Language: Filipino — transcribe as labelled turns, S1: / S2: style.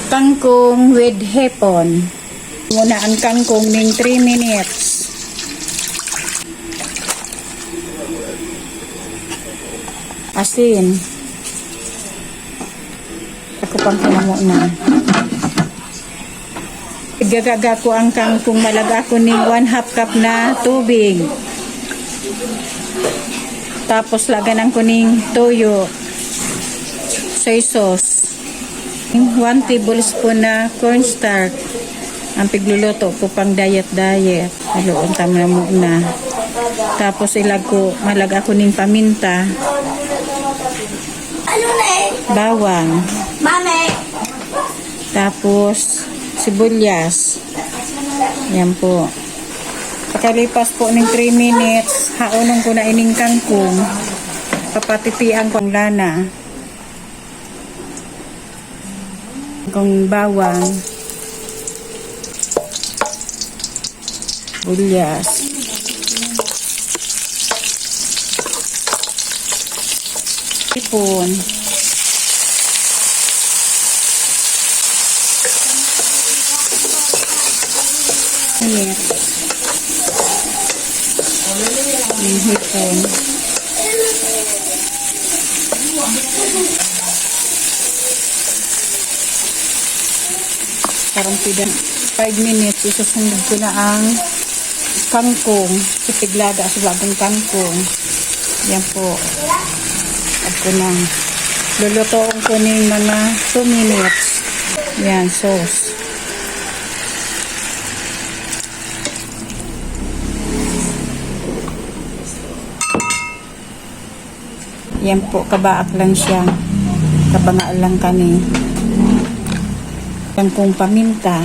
S1: Kangkong with hepon. Muna ang kangkong ning 3 minutes. Asin. Ako pang kinamo na. Igagaga ko ang kangkong, malaga ko ning 1/2 cup na tubig. Tapos laganan ko ning toyo, soy sauce, 1 tablespoon na cornstarch. Ang pigluluto ko pang diet. Haluan tamo na muna. Tapos malaga ko ning paminta, bawang, tapos sibuyas. Yan po. Pagkalipas po ng 3 minutes, haunong ko na ining kangkong. Papatitian ko ang lana. Kung bawang, sibuyas, ipon, minute, hipon, parang 5 minutes, isusunod ko na ang kangkong, ipiglaga sa bagong kangkong. Yan po. At ko na. Lulutoon ko ng mga 2 minutes. Yan, sauce. Yan po, kabaak lang siya. Kabangaan lang kami. Kangkong paminta.